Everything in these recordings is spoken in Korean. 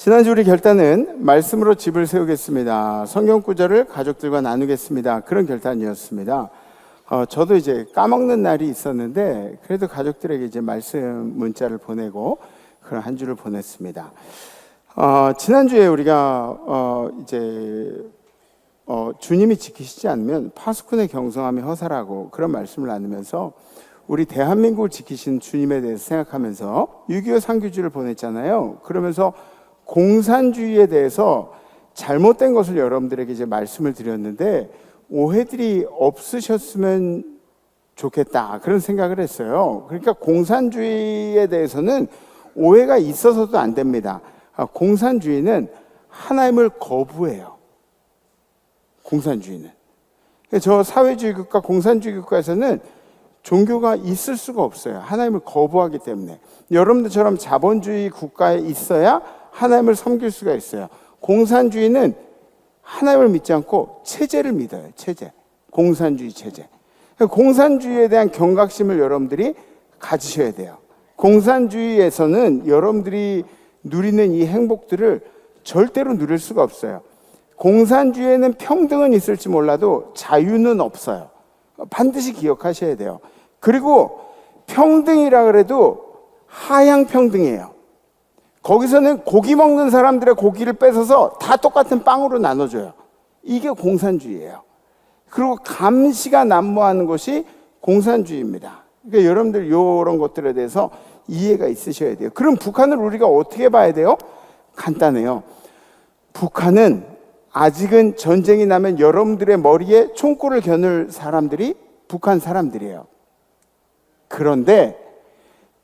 지난주 우리 결단은 말씀으로 집을 세우겠습니다. 성경 구절을 가족들과 나누겠습니다. 그런 결단이었습니다. 저도 이제 까먹는 날이 있었는데 그래도 가족들에게 이제 말씀 문자를 보내고 그런 한 주를 보냈습니다. 지난주에 우리가 주님이 지키시지 않으면 파수꾼의 경성함이 허사라고 그런 말씀을 나누면서 우리 대한민국을 지키신 주님에 대해서 생각하면서 6.25 상규주를 보냈잖아요. 그러면서 공산주의에 대해서 잘못된 것을 여러분들에게 이제 말씀을 드렸는데 오해들이 없으셨으면 좋겠다 그런 생각을 했어요. 그러니까 공산주의에 대해서는 오해가 있어서도 안 됩니다. 공산주의는 하나님을 거부해요. 공산주의는. 저 사회주의 국가, 공산주의 국가에서는 종교가 있을 수가 없어요. 하나님을 거부하기 때문에. 여러분들처럼 자본주의 국가에 있어야 하나님을 섬길 수가 있어요. 공산주의는 하나님을 믿지 않고 체제를 믿어요. 체제. 공산주의 체제. 공산주의에 대한 경각심을 여러분들이 가지셔야 돼요. 공산주의에서는 여러분들이 누리는 이 행복들을 절대로 누릴 수가 없어요. 공산주의에는 평등은 있을지 몰라도 자유는 없어요. 반드시 기억하셔야 돼요. 그리고 평등이라 그래도 하향 평등이에요. 거기서는 고기 먹는 사람들의 고기를 뺏어서 다 똑같은 빵으로 나눠줘요. 이게 공산주의예요. 그리고 감시가 난무하는 것이 공산주의입니다. 그러니까 여러분들 이런 것들에 대해서 이해가 있으셔야 돼요. 그럼 북한을 우리가 어떻게 봐야 돼요? 간단해요. 북한은 아직은 전쟁이 나면 여러분들의 머리에 총구를 겨눌 사람들이 북한 사람들이에요. 그런데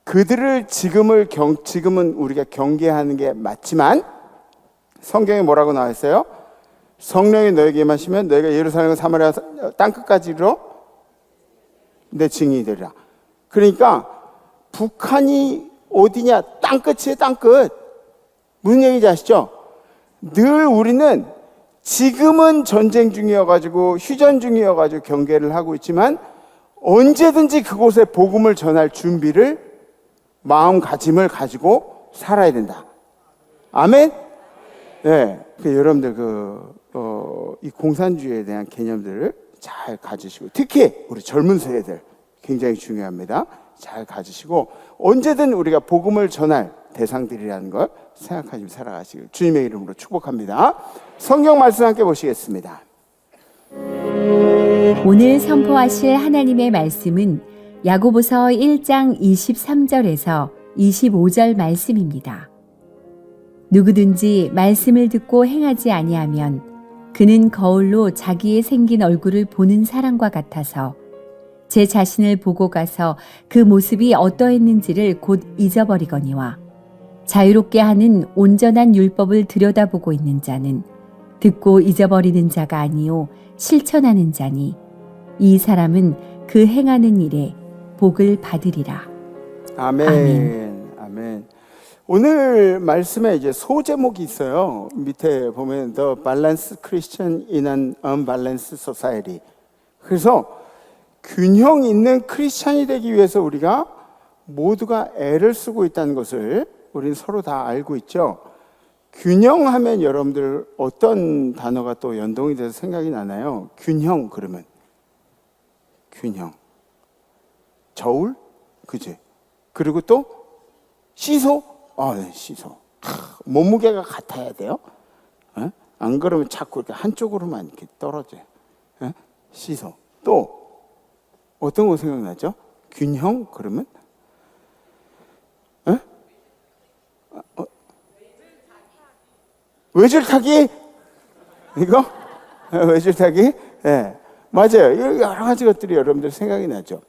그들을 지금은 우리가 경계하는 게 맞지만 성경에 뭐라고 나와 있어요? 성령이 너에게 임하시면 너희가 예루살렘과 사마리아 땅끝까지 이르러 내 증인이 되리라. 그러니까 북한이 어디냐? 땅끝이에요. 땅끝. 무슨 얘기인지 아시죠? 늘 우리는 지금은 전쟁 중이어가지고 휴전 중이어가지고 경계를 하고 있지만 언제든지 그곳에 복음을 전할 준비를 마음가짐을 가지고 살아야 된다. 아멘? 네. 여러분들 이 공산주의에 대한 개념들을 잘 가지시고 특히 우리 젊은 세대들 굉장히 중요합니다. 잘 가지시고 언제든 우리가 복음을 전할 대상들이라는 걸 생각하시며 살아가시길 주님의 이름으로 축복합니다. 성경 말씀 함께 보시겠습니다. 오늘 선포하실 하나님의 말씀은 야고보서 1장 23절에서 25절 말씀입니다. 누구든지 말씀을 듣고 행하지 아니하면 그는 거울로 자기의 생긴 얼굴을 보는 사람과 같아서 제 자신을 보고 가서 그 모습이 어떠했는지를 곧 잊어버리거니와 자유롭게 하는 온전한 율법을 들여다보고 있는 자는 듣고 잊어버리는 자가 아니요 실천하는 자니 이 사람은 그 행하는 일에 복을 받으리라. 아멘. 아멘. 아멘. 오늘 말씀에 이제 소제목이 있어요. 밑에 보면 The Balanced Christian in an Unbalanced Society. 그래서 균형 있는 크리스찬이 되기 위해서 우리가 모두가 애를 쓰고 있다는 것을 우리는 서로 다 알고 있죠. 균형하면 여러분들 어떤 단어가 또 연동이 돼서 생각이 나나요? 균형 그러면 균형. 저울? 그지? 그리고 또 시소? 네, 시소. 몸무게가 같아야 돼요. 안 그러면 자꾸 이렇게 한쪽으로만 이렇게 떨어져요. 시소. 또 어떤 거 생각나죠? 균형? 그러면? 외줄타기? 이거? 외줄타기? 네. 맞아요. 여러 가지 것들이 여러분들 생각이 나죠.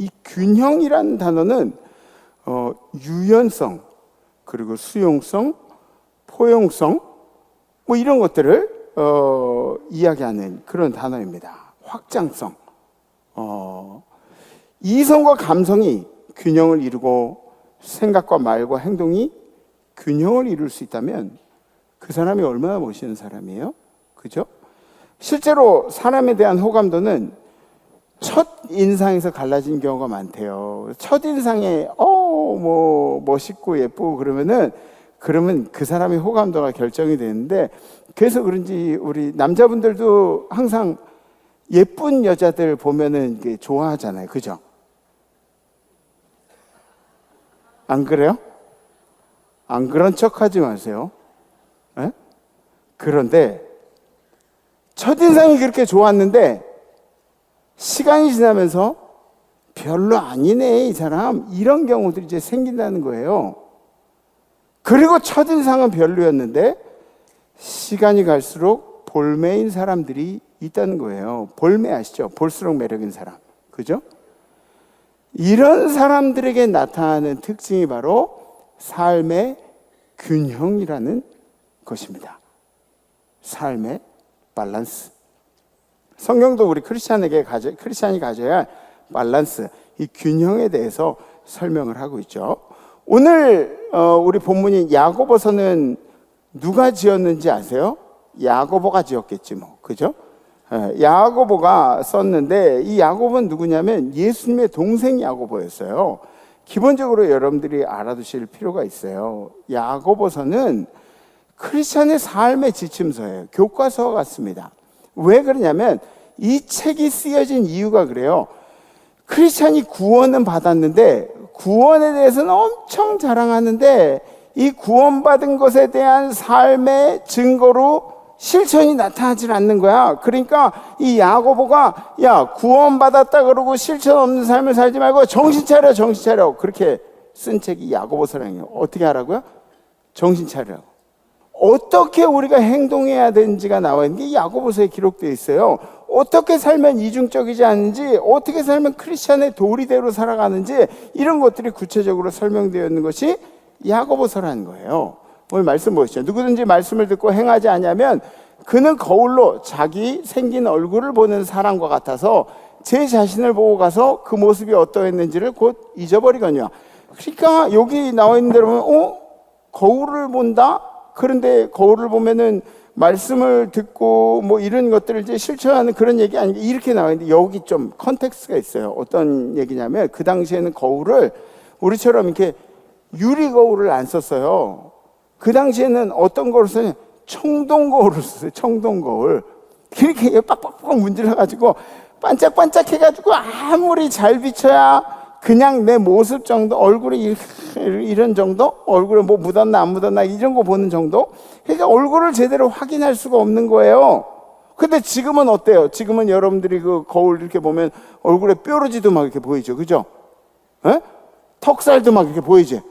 이 균형이라는 단어는 유연성, 그리고 수용성, 포용성 뭐 이런 것들을 이야기하는 그런 단어입니다. 확장성. 이성과 감성이 균형을 이루고 생각과 말과 행동이 균형을 이룰 수 있다면 그 사람이 얼마나 멋있는 사람이에요? 그죠? 실제로 사람에 대한 호감도는 첫 인상에서 갈라진 경우가 많대요. 첫 인상에 뭐 멋있고 예쁘고 그러면은 그러면 그 사람의 호감도가 결정이 되는데, 그래서 그런지 우리 남자분들도 항상 예쁜 여자들 보면은 이게 좋아하잖아요. 그죠? 안 그래요? 안 그런 척 하지 마세요. 에? 그런데 첫인상이 그렇게 좋았는데 시간이 지나면서 별로 아니네 이 사람, 이런 경우들이 이제 생긴다는 거예요. 그리고 첫인상은 별로였는데 시간이 갈수록 볼매인 사람들이 있다는 거예요. 볼매 아시죠? 볼수록 매력인 사람. 그죠? 이런 사람들에게 나타나는 특징이 바로 삶의 균형이라는 것입니다. 삶의 밸런스. 성경도 우리 크리스찬이 가져야 할 밸런스, 이 균형에 대해서 설명을 하고 있죠. 오늘 우리 본문인 야고보서는 누가 지었는지 아세요? 야고보가 지었겠지 뭐, 그죠? 야고보가 썼는데, 이 야고보는 누구냐면 예수님의 동생 야고보였어요. 기본적으로 여러분들이 알아두실 필요가 있어요. 야고보서는 크리스찬의 삶의 지침서예요. 교과서 같습니다. 왜 그러냐면 이 책이 쓰여진 이유가 그래요. 크리스찬이 구원은 받았는데 구원에 대해서는 엄청 자랑하는데 이 구원받은 것에 대한 삶의 증거로 실천이 나타나질 않는 거야. 그러니까 이 야고보가 야, 구원받았다 그러고 실천 없는 삶을 살지 말고 정신 차려, 정신 차려. 그렇게 쓴 책이 야고보서랑이에요. 어떻게 하라고요? 정신 차려. 어떻게 우리가 행동해야 되는지가 나와 있는 게 야고보서에 기록되어 있어요. 어떻게 살면 이중적이지 않은지, 어떻게 살면 크리스찬의 도리대로 살아가는지, 이런 것들이 구체적으로 설명되어 있는 것이 야고보서라는 거예요. 오늘 말씀 보시죠. 누구든지 말씀을 듣고 행하지 않으면 그는 거울로 자기 생긴 얼굴을 보는 사람과 같아서 제 자신을 보고 가서 그 모습이 어떠했는지를 곧 잊어버리거니와. 그러니까 여기 나와 있는 대로 보면 거울을 본다? 그런데 거울을 보면은 말씀을 듣고 뭐 이런 것들을 이제 실천하는 그런 얘기 아니고 이렇게 나와 있는데, 여기 좀 컨텍스트가 있어요. 어떤 얘기냐면 그 당시에는 거울을 우리처럼 이렇게 유리 거울을 안 썼어요. 그 당시에는 어떤 거를 썼냐? 청동 거울을 썼어요. 청동 거울. 이렇게 빡빡빡 문질러가지고 반짝반짝 해가지고 아무리 잘 비춰야 그냥 내 모습 정도, 얼굴이 이런 정도? 얼굴에 뭐 묻었나 안 묻었나 이런 거 보는 정도? 그러니까 얼굴을 제대로 확인할 수가 없는 거예요. 근데 지금은 어때요? 지금은 여러분들이 그 거울 이렇게 보면 얼굴에 뾰루지도 막 이렇게 보이죠. 그죠? 에? 턱살도 막 이렇게 보이지?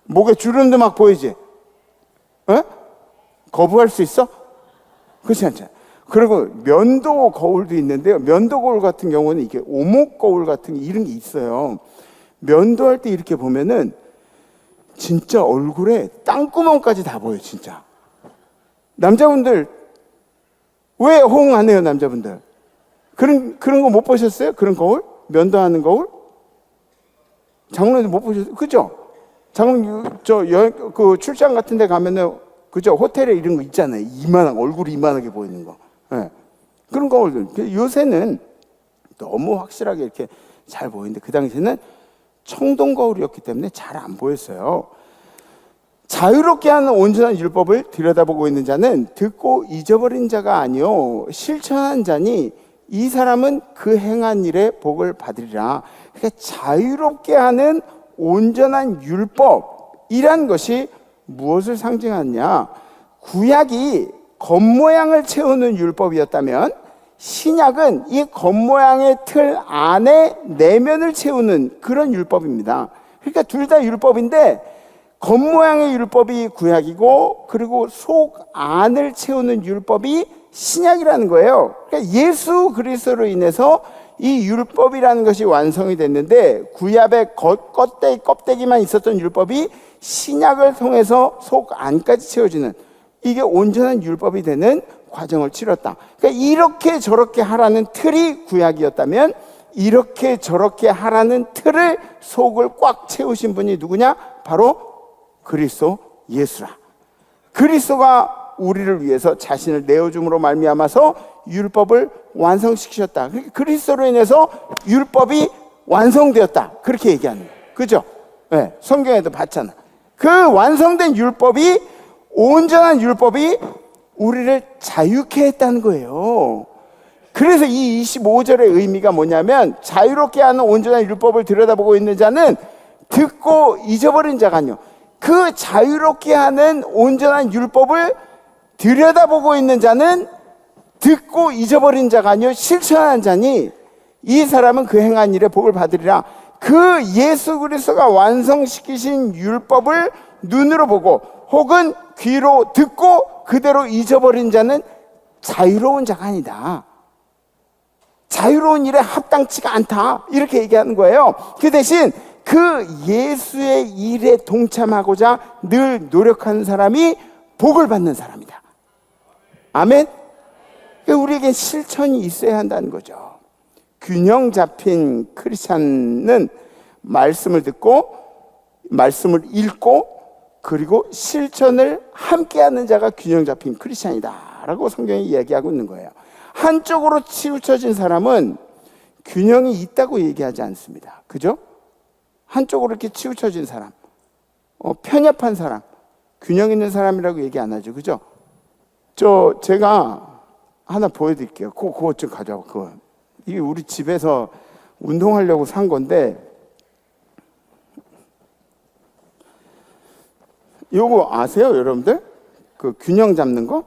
목에 주름도 막 보이지? 에? 거부할 수 있어? 그렇지 않잖아요. 그리고 면도 거울도 있는데요. 면도 거울 같은 경우는 이게 오목 거울 같은 이런 게 있어요. 면도할 때 이렇게 보면은 진짜 얼굴에 땅구멍까지 다 보여요, 진짜. 남자분들 왜 호응 안 해요, 남자분들? 그런 거 못 보셨어요? 그런 거울? 면도하는 거울? 장모님도 못 보셨어요? 그죠? 장모님 그 출장 같은 데 가면은 그죠? 호텔에 이런 거 있잖아요. 얼굴이 이만하게 보이는 거. 네. 그런 거울들. 요새는 너무 확실하게 이렇게 잘 보이는데 그 당시에는 청동 거울이었기 때문에 잘 안 보였어요. 자유롭게 하는 온전한 율법을 들여다보고 있는 자는 듣고 잊어버린 자가 아니요 실천한 자니 이 사람은 그 행한 일에 복을 받으리라. 그러니까 자유롭게 하는 온전한 율법이란 것이 무엇을 상징하느냐? 구약이 겉모양을 채우는 율법이었다면 신약은 이 겉모양의 틀 안에 내면을 채우는 그런 율법입니다. 그러니까 둘 다 율법인데 겉모양의 율법이 구약이고 그리고 속 안을 채우는 율법이 신약이라는 거예요. 그러니까 예수 그리스도로 인해서 이 율법이라는 것이 완성이 됐는데 구약의 껍데기만 있었던 율법이 신약을 통해서 속 안까지 채워지는, 이게 온전한 율법이 되는 과정을 치렀다. 그러니까 이렇게 저렇게 하라는 틀이 구약이었다면 이렇게 저렇게 하라는 틀을 속을 꽉 채우신 분이 누구냐? 바로 그리스도 예수라. 그리스도가 우리를 위해서 자신을 내어줌으로 말미암아서 율법을 완성시키셨다. 그리스도로 인해서 율법이 완성되었다. 그렇게 얘기하는 거예요. 그죠? 네, 성경에도 봤잖아. 그 완성된 율법이, 온전한 율법이 우리를 자유케 했다는 거예요. 그래서 이 25절의 의미가 뭐냐면, 자유롭게 하는 온전한 율법을 들여다보고 있는 자는 듣고 잊어버린 자가 아니요, 그 자유롭게 하는 온전한 율법을 들여다보고 있는 자는 듣고 잊어버린 자가 아니요 실천하는 자니 이 사람은 그 행한 일에 복을 받으리라. 그 예수 그리스도가 완성시키신 율법을 눈으로 보고 혹은 귀로 듣고 그대로 잊어버린 자는 자유로운 자가 아니다. 자유로운 일에 합당치가 않다. 이렇게 얘기하는 거예요. 그 대신 그 예수의 일에 동참하고자 늘 노력하는 사람이 복을 받는 사람이다. 아멘? 우리에게 실천이 있어야 한다는 거죠. 균형 잡힌 크리스찬은 말씀을 듣고 말씀을 읽고 그리고 실천을 함께하는 자가 균형 잡힌 크리스찬이다 라고 성경이 이야기하고 있는 거예요. 한쪽으로 치우쳐진 사람은 균형이 있다고 얘기하지 않습니다. 그죠? 한쪽으로 이렇게 치우쳐진 사람, 편협한 사람, 균형 있는 사람이라고 얘기 안 하죠. 그죠? 제가 하나 보여드릴게요. 그거 좀 가져와. 그거. 이게 우리 집에서 운동하려고 산 건데, 요거 아세요, 여러분들? 그 균형 잡는 거?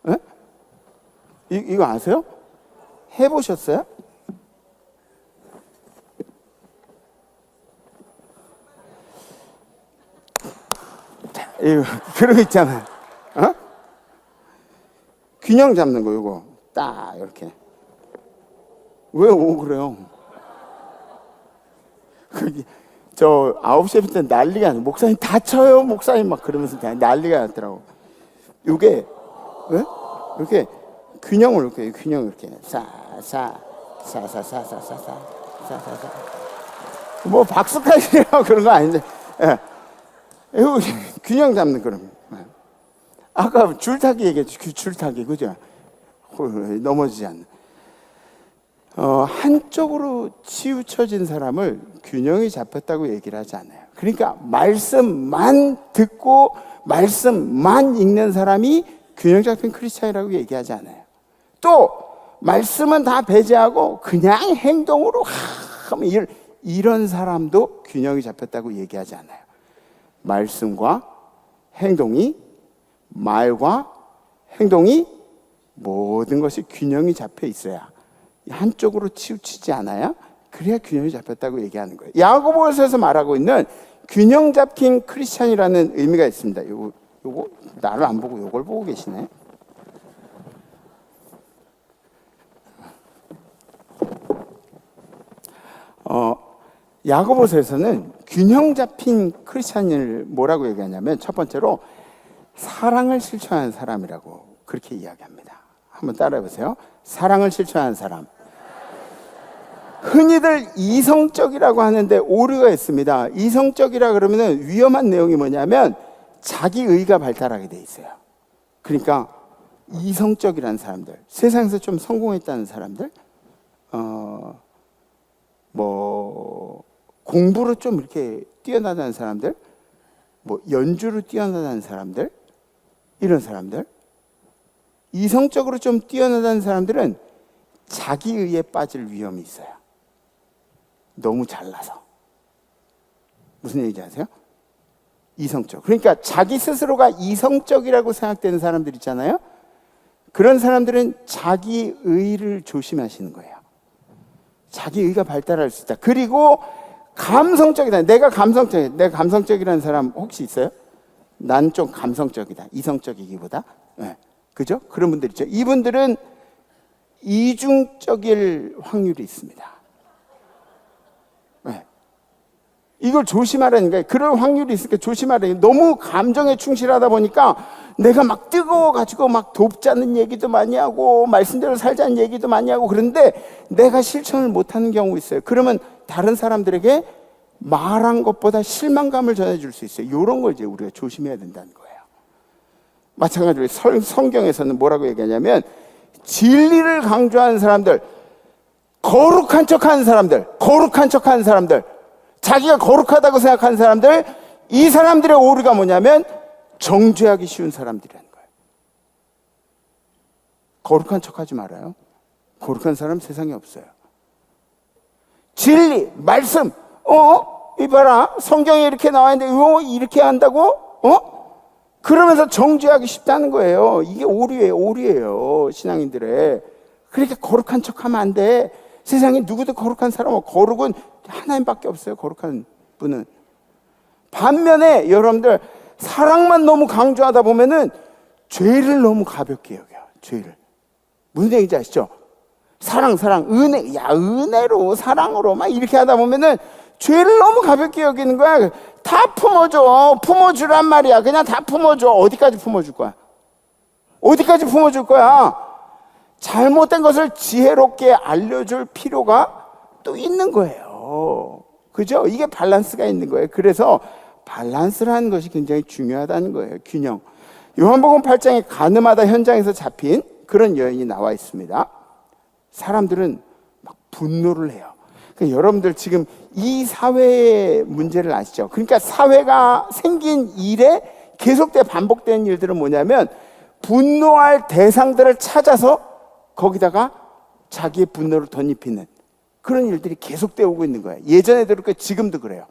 예? 이거 아세요? 해보셨어요? 이거 그런 거 있잖아요. 균형 잡는 거, 요거 딱 이렇게. 왜 그래요? 저 9시에 때 난리가 나요. 목사님 다쳐요, 목사님 막 그러면서 난리가 났더라고. 요게 왜? 이렇게 균형을 이렇게 뭐 박수까지 그런 거 아닌데, 예. 이거 균형 잡는 그런. 아까 줄타기 얘기했죠. 줄타기, 그죠? 넘어지지 않는. 한쪽으로 치우쳐진 사람을 균형이 잡혔다고 얘기를 하지 않아요. 그러니까 말씀만 듣고 말씀만 읽는 사람이 균형 잡힌 크리스찬이라고 얘기하지 않아요. 또 말씀은 다 배제하고 그냥 행동으로 하면 이런 사람도 균형이 잡혔다고 얘기하지 않아요. 말씀과 행동이, 말과 행동이 모든 것이 균형이 잡혀 있어야, 한쪽으로 치우치지 않아야, 그래야 균형이 잡혔다고 얘기하는 거예요. 야고보서에서 말하고 있는 균형 잡힌 크리스찬이라는 의미가 있습니다. 요거 나를 안 보고 요걸 보고 계시네. 야고보서에서는 균형 잡힌 크리스찬을 뭐라고 얘기하냐면, 첫 번째로 사랑을 실천하는 사람이라고 그렇게 이야기합니다. 한번 따라해 보세요. 사랑을 실천하는 사람. 흔히들 이성적이라고 하는데 오류가 있습니다. 이성적이라 그러면 위험한 내용이 뭐냐면 자기의가 발달하게 돼 있어요. 그러니까 이성적이라는 사람들, 세상에서 좀 성공했다는 사람들, 공부로 좀 이렇게 뛰어나다는 사람들, 연주로 뛰어나다는 사람들, 이런 사람들, 이성적으로 좀 뛰어나다는 사람들은 자기의에 빠질 위험이 있어요. 너무 잘나서. 무슨 얘기인지 아세요? 이성적. 그러니까 자기 스스로가 이성적이라고 생각되는 사람들 있잖아요. 그런 사람들은 자기의를 조심하시는 거예요. 자기의가 발달할 수 있다. 그리고 감성적이다. 내가 감성적이라는 사람 혹시 있어요? 난 좀 감성적이다. 이성적이기보다. 네. 그죠? 그런 분들 있죠. 이분들은 이중적일 확률이 있습니다. 네. 이걸 조심하라는 거예요. 그럴 확률이 있으니까 조심하라는 거예요. 너무 감정에 충실하다 보니까 내가 막 뜨거워가지고 막 돕자는 얘기도 많이 하고 말씀대로 살자는 얘기도 많이 하고, 그런데 내가 실천을 못하는 경우 있어요. 그러면 다른 사람들에게 말한 것보다 실망감을 전해줄 수 있어요. 이런 걸 이제 우리가 조심해야 된다는 거예요. 마찬가지로 성경에서는 뭐라고 얘기하냐면, 진리를 강조하는 사람들, 거룩한 척하는 사람들, 자기가 거룩하다고 생각하는 사람들, 이 사람들의 오류가 뭐냐면 정죄하기 쉬운 사람들이라는 거예요. 거룩한 척하지 말아요. 거룩한 사람 세상에 없어요. 진리, 말씀, 이봐라, 성경에 이렇게 나와 있는데 이렇게 한다고? 그러면서 정죄하기 쉽다는 거예요. 이게 오류예요, 신앙인들의. 그러니까 거룩한 척하면 안 돼. 세상에 누구도 거룩한 사람 없고, 거룩은 하나님밖에 없어요, 거룩한 분은. 반면에 여러분들 사랑만 너무 강조하다 보면은 죄를 너무 가볍게 여겨요. 죄를. 무슨 얘기인지 아시죠? 사랑, 은혜, 은혜로, 사랑으로 막 이렇게 하다 보면은 죄를 너무 가볍게 여기는 거야. 다 품어주란 말이야. 그냥 다 품어줘. 어디까지 품어줄 거야? 어디까지 품어줄 거야? 잘못된 것을 지혜롭게 알려줄 필요가 또 있는 거예요. 그죠? 이게 밸런스가 있는 거예요. 그래서 밸런스라는 것이 굉장히 중요하다는 거예요. 균형. 요한복음 8장에 가늠하다 현장에서 잡힌 그런 여인이 나와 있습니다. 사람들은 막 분노를 해요. 그러니까 여러분들 지금 이 사회의 문제를 아시죠? 그러니까 사회가 생긴 일에 계속돼 반복되는 일들은 뭐냐면 분노할 대상들을 찾아서 거기다가 자기의 분노를 덧입히는 그런 일들이 계속되어 오고 있는 거예요. 예전에도 그렇고 지금도 그래요.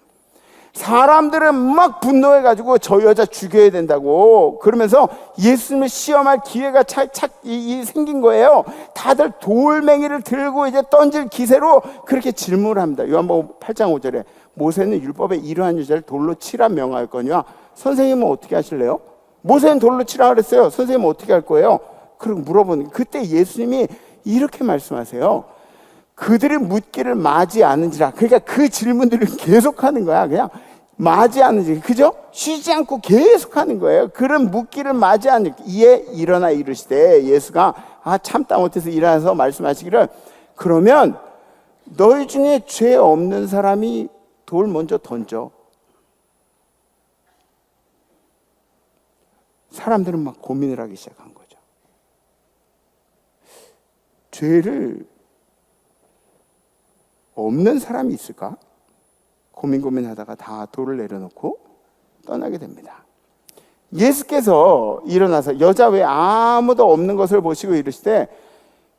사람들은 막 분노해가지고 저 여자 죽여야 된다고 그러면서 예수님을 시험할 기회가 생긴 거예요. 다들 돌멩이를 들고 이제 던질 기세로 그렇게 질문을 합니다. 요한복음 8장 5절에 모세는 율법에 이러한 여자를 돌로 치라 명하였거니와 선생님은 어떻게 하실래요? 모세는 돌로 치라 그랬어요. 선생님은 어떻게 할 거예요? 그리고 물어보는 그때 예수님이 이렇게 말씀하세요. 그들이 묻기를 마지 않은지라. 그러니까 그 질문들을 계속하는 거야. 그냥 마지 않은지, 그죠? 쉬지 않고 계속하는 거예요. 그런 묻기를 마지 않는 이에 일어나 이르시되 예수가 참다 못해서 일어나서 말씀하시기를 그러면 너희 중에 죄 없는 사람이 돌 먼저 던져. 사람들은 막 고민을 하기 시작한 거죠. 죄를 없는 사람이 있을까? 고민하다가 다 돌을 내려놓고 떠나게 됩니다. 예수께서 일어나서 여자 외에 아무도 없는 것을 보시고 이르시되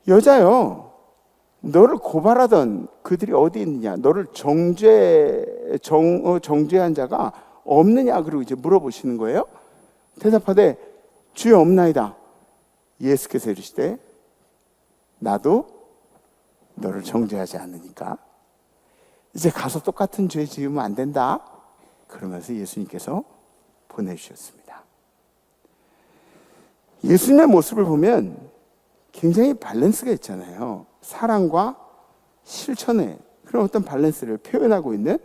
여자여 너를 고발하던 그들이 어디 있느냐? 너를 정죄한 자가 없느냐? 그리고 이제 물어보시는 거예요. 대답하되 주여 없나이다. 예수께서 이르시되 나도 너를 정죄하지 않으니까 이제 가서 똑같은 죄 지으면 안 된다. 그러면서 예수님께서 보내주셨습니다. 예수님의 모습을 보면 굉장히 밸런스가 있잖아요. 사랑과 실천의 그런 어떤 밸런스를 표현하고 있는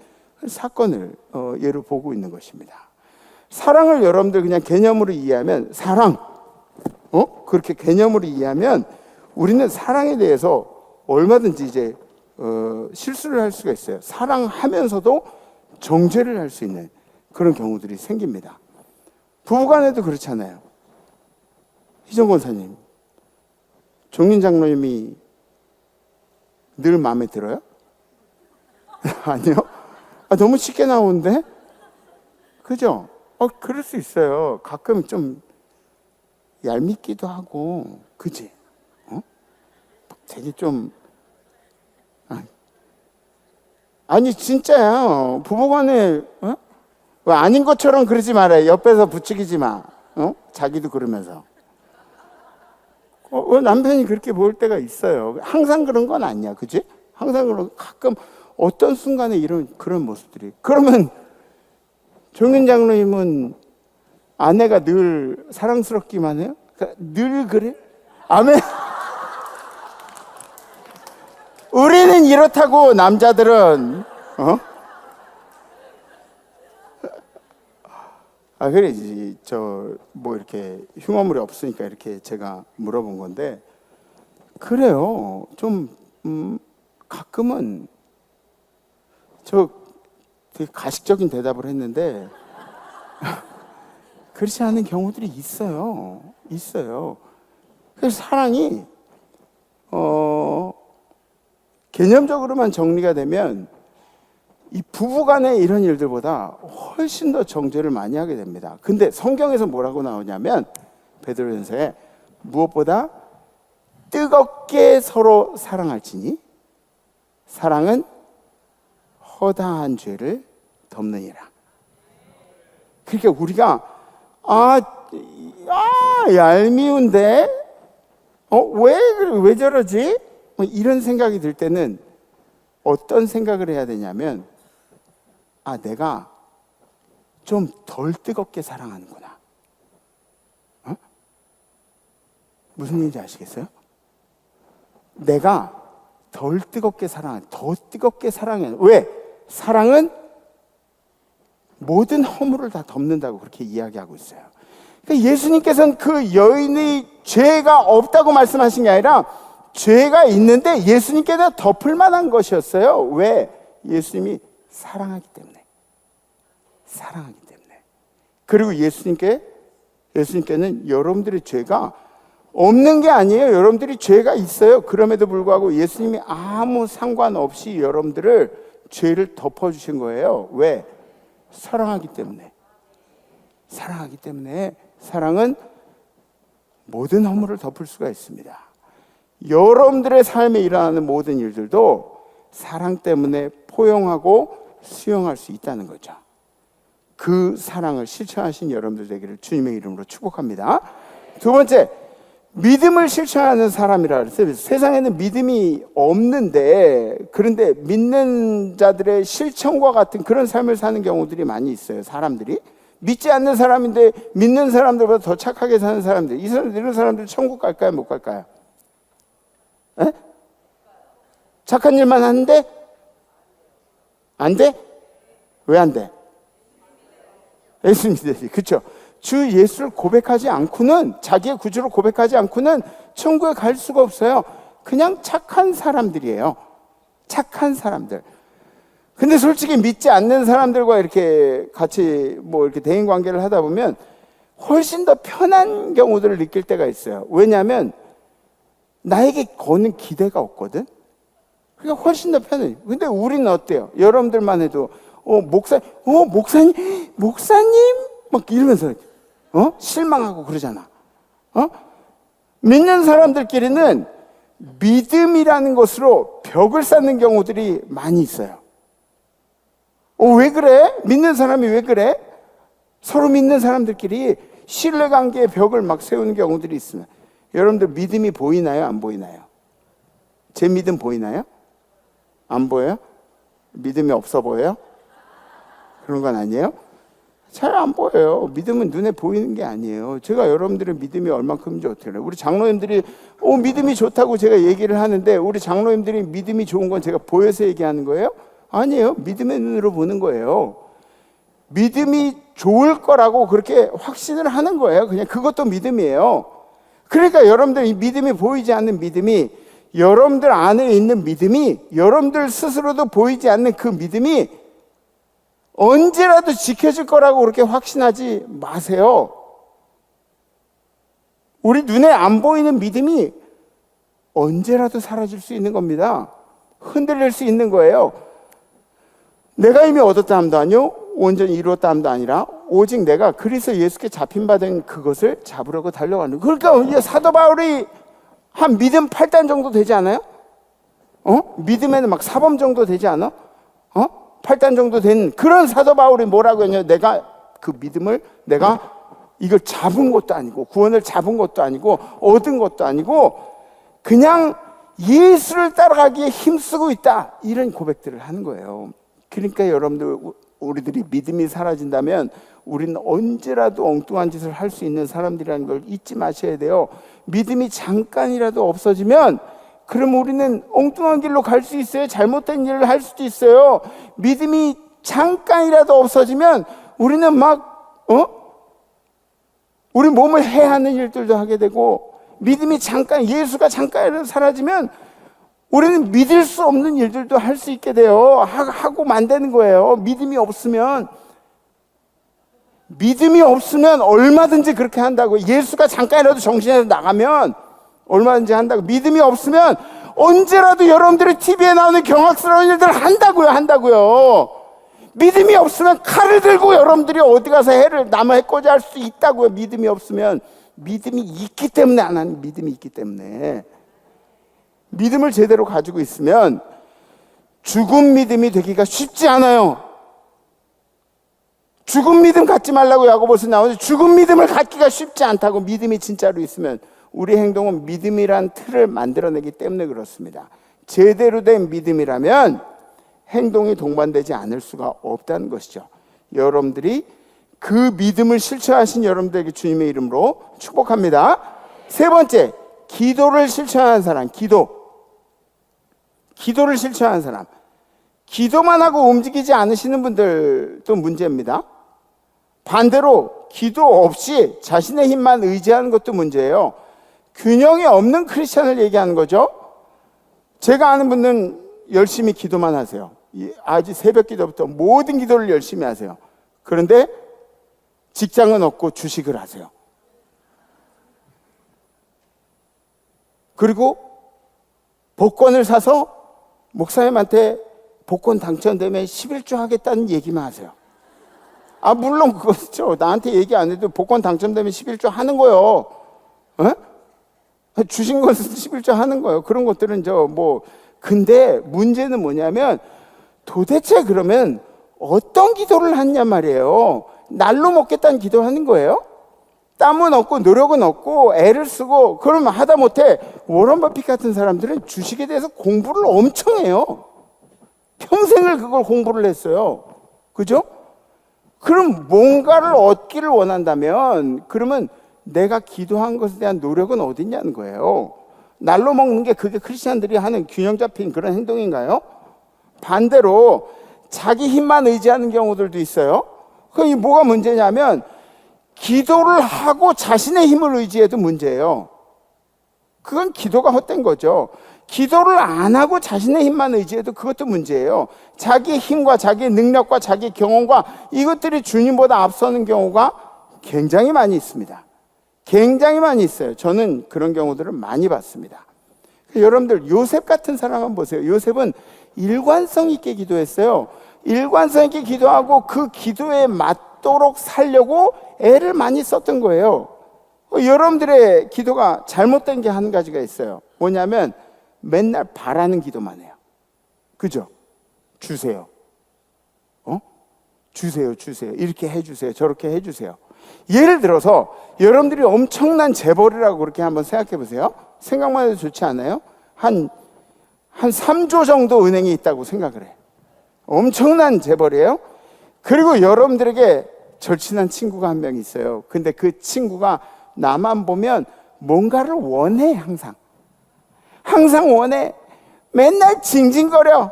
사건을 예로 보고 있는 것입니다. 사랑을 여러분들 그냥 개념으로 이해하면 그렇게 개념으로 이해하면 우리는 사랑에 대해서 얼마든지 이제 실수를 할 수가 있어요. 사랑하면서도 정죄를 할 수 있는 그런 경우들이 생깁니다. 부부간에도 그렇잖아요. 희정 권사님, 종민 장로님이 늘 마음에 들어요? 아니요? 너무 쉽게 나오는데? 그죠? 그럴 수 있어요. 가끔 좀 얄밉기도 하고, 그지? 되게 좀 아니 진짜야. 부부간에 왜 아닌 것처럼 그러지 말아요. 옆에서 부추기지 마. 자기도 그러면서 남편이 그렇게 보일 때가 있어요. 항상 그런 건 아니야, 그지? 항상 그런 가끔 어떤 순간에 이런 그런 모습들이. 그러면 종인 장로님은 아내가 늘 사랑스럽기만 해요? 늘 그래? 아멘. 우리는 이렇다고 남자들은 그래지 뭐 이렇게 흉어물이 없으니까 이렇게 제가 물어본 건데 그래요. 좀 가끔은 되게 가식적인 대답을 했는데 그렇지 않은 경우들이 있어요. 그래서 사랑이 개념적으로만 정리가 되면 이 부부간의 이런 일들보다 훨씬 더 정죄를 많이 하게 됩니다. 근데 성경에서 뭐라고 나오냐면 베드로전서에 무엇보다 뜨겁게 서로 사랑할지니 사랑은 허다한 죄를 덮느니라. 그러니까 우리가 얄미운데 왜 저러지? 이런 생각이 들 때는 어떤 생각을 해야 되냐면 내가 좀 덜 뜨겁게 사랑하는구나. 무슨 얘기인지 아시겠어요? 내가 덜 뜨겁게 더 뜨겁게 사랑해. 왜? 사랑은 모든 허물을 다 덮는다고 그렇게 이야기하고 있어요. 그러니까 예수님께서는 그 여인의 죄가 없다고 말씀하신 게 아니라 죄가 있는데 예수님께서 덮을 만한 것이었어요. 왜? 예수님이 사랑하기 때문에. 그리고 예수님께는 여러분들의 죄가 없는 게 아니에요. 여러분들이 죄가 있어요. 그럼에도 불구하고 예수님이 아무 상관없이 여러분들을 죄를 덮어주신 거예요. 왜? 사랑하기 때문에. 사랑은 모든 허물을 덮을 수가 있습니다. 여러분들의 삶에 일어나는 모든 일들도 사랑 때문에 포용하고 수용할 수 있다는 거죠. 그 사랑을 실천하신 여러분들 되기를 주님의 이름으로 축복합니다. 두 번째, 믿음을 실천하는 사람이라 그랬어요. 세상에는 믿음이 없는데 그런데 믿는 자들의 실천과 같은 그런 삶을 사는 경우들이 많이 있어요. 사람들이 믿지 않는 사람인데 믿는 사람들보다 더 착하게 사는 사람들, 이런 사람들 천국 갈까요? 못 갈까요? 에? 착한 일만 하는데 안 돼? 왜 안 돼? 예수 믿어야지. 그렇죠? 주 예수를 고백하지 않고는, 자기의 구주를 고백하지 않고는 천국에 갈 수가 없어요. 그냥 착한 사람들이에요. 착한 사람들. 근데 솔직히 믿지 않는 사람들과 이렇게 같이 이렇게 대인 관계를 하다 보면 훨씬 더 편한 경우들을 느낄 때가 있어요. 왜냐하면 나에게 거는 기대가 없거든. 그러니까 훨씬 더 편해. 근데 우리는 어때요? 여러분들만 해도 목사님 막 이러면서 실망하고 그러잖아. 믿는 사람들끼리는 믿음이라는 것으로 벽을 쌓는 경우들이 많이 있어요. 왜 그래? 믿는 사람이 왜 그래? 서로 믿는 사람들끼리 신뢰관계의 벽을 막 세우는 경우들이 있으면, 여러분들 믿음이 보이나요? 안 보이나요? 제 믿음 보이나요? 안 보여요? 믿음이 없어 보여요? 그런 건 아니에요? 잘 안 보여요. 믿음은 눈에 보이는 게 아니에요. 제가 여러분들의 믿음이 얼만큼인지 어떻게 알아요? 우리 장로님들이 믿음이 좋다고 제가 얘기를 하는데, 우리 장로님들이 믿음이 좋은 건 제가 보여서 얘기하는 거예요? 아니에요. 믿음의 눈으로 보는 거예요. 믿음이 좋을 거라고 그렇게 확신을 하는 거예요. 그냥 그것도 믿음이에요. 그러니까 여러분들 이 믿음이 보이지 않는 믿음이, 여러분들 안에 있는 믿음이, 여러분들 스스로도 보이지 않는 그 믿음이 언제라도 지켜질 거라고 그렇게 확신하지 마세요. 우리 눈에 안 보이는 믿음이 언제라도 사라질 수 있는 겁니다. 흔들릴 수 있는 거예요. 내가 이미 얻었다 함도 아니요 온전히 이루었다 함도 아니라 오직 내가 그리스도 예수께 잡힌 바 된 그것을 잡으려고 달려가는 거예요. 그러니까 사도 바울이 한 믿음 8단 정도 되지 않아요? 믿음에는 막 사범 정도 되지 않아? 8단 정도 된 그런 사도 바울이 뭐라고 했냐? 내가 그 믿음을 내가 이걸 잡은 것도 아니고, 구원을 잡은 것도 아니고, 얻은 것도 아니고, 그냥 예수를 따라가기에 힘쓰고 있다, 이런 고백들을 하는 거예요. 그러니까 여러분들, 우리들이 믿음이 사라진다면 우리는 언제라도 엉뚱한 짓을 할 수 있는 사람들이라는 걸 잊지 마셔야 돼요. 믿음이 잠깐이라도 없어지면 그럼 우리는 엉뚱한 길로 갈 수 있어요. 잘못된 일을 할 수도 있어요. 믿음이 잠깐이라도 없어지면 우리는 우리 몸을 해하는 일들도 하게 되고, 믿음이 예수가 잠깐이라도 사라지면 우리는 믿을 수 없는 일들도 할 수 있게 돼요. 하고 만드는 거예요. 믿음이 없으면 얼마든지 그렇게 한다고. 예수가 잠깐이라도 정신에서 나가면 얼마든지 한다고. 믿음이 없으면 언제라도 여러분들이 TV에 나오는 경악스러운 일들을 한다고요. 믿음이 없으면 칼을 들고 여러분들이 어디 가서 남의 해코지 할 수 있다고요. 믿음이 없으면. 믿음이 있기 때문에 안 하는, 믿음이 있기 때문에. 믿음을 제대로 가지고 있으면 죽은 믿음이 되기가 쉽지 않아요. 죽은 믿음 갖지 말라고 야고보서 나오는데 죽은 믿음을 갖기가 쉽지 않다고. 믿음이 진짜로 있으면 우리 행동은 믿음이란 틀을 만들어내기 때문에 그렇습니다. 제대로 된 믿음이라면 행동이 동반되지 않을 수가 없다는 것이죠. 여러분들이 그 믿음을 실천하신 여러분들에게 주님의 이름으로 축복합니다. 세 번째, 기도를 실천하는 사람. 기도를 실천하는 사람. 기도만 하고 움직이지 않으시는 분들도 문제입니다. 반대로 기도 없이 자신의 힘만 의지하는 것도 문제예요. 균형이 없는 크리스찬을 얘기하는 거죠. 제가 아는 분은 열심히 기도만 하세요. 아주 새벽 기도부터 모든 기도를 열심히 하세요. 그런데 직장은 없고 주식을 하세요. 그리고 복권을 사서 목사님한테 복권 당첨되면 11조 하겠다는 얘기만 하세요. 물론 그거죠. 나한테 얘기 안 해도 복권 당첨되면 11조 하는 거예요. 주신 것은 11조 하는 거예요. 그런 것들은 근데 문제는 뭐냐면 도대체 그러면 어떤 기도를 하냐 말이에요. 날로 먹겠다는 기도를 하는 거예요? 땀은 없고 노력은 없고 애를 쓰고 그러면 하다못해 워런 버핏 같은 사람들은 주식에 대해서 공부를 엄청 해요. 평생을 그걸 공부를 했어요. 그죠? 그럼 뭔가를 얻기를 원한다면 그러면 내가 기도한 것에 대한 노력은 어디 있냐는 거예요. 날로 먹는 게 그게 크리스찬들이 하는 균형 잡힌 그런 행동인가요? 반대로 자기 힘만 의지하는 경우들도 있어요. 그게 뭐가 문제냐면 기도를 하고 자신의 힘을 의지해도 문제예요. 그건 기도가 헛된 거죠. 기도를 안 하고 자신의 힘만 의지해도 그것도 문제예요. 자기 힘과 자기 능력과 자기 경험과 이것들이 주님보다 앞서는 경우가 굉장히 많이 있습니다. 굉장히 많이 있어요. 저는 그런 경우들을 많이 봤습니다. 여러분들 요셉 같은 사람 한번 보세요. 요셉은 일관성 있게 기도했어요. 일관성 있게 기도하고 그 기도에 맞도록 살려고 애를 많이 썼던 거예요. 여러분들의 기도가 잘못된 게 한 가지가 있어요. 뭐냐면 맨날 바라는 기도만 해요. 그죠? 주세요. 주세요. 이렇게 해주세요. 저렇게 해주세요. 예를 들어서 여러분들이 엄청난 재벌이라고 그렇게 한번 생각해 보세요. 생각만 해도 좋지 않아요? 한 3조 정도 은행이 있다고 생각을 해. 엄청난 재벌이에요. 그리고 여러분들에게 절친한 친구가 한 명 있어요. 근데 그 친구가 나만 보면 뭔가를 원해. 항상 원해. 맨날 징징거려.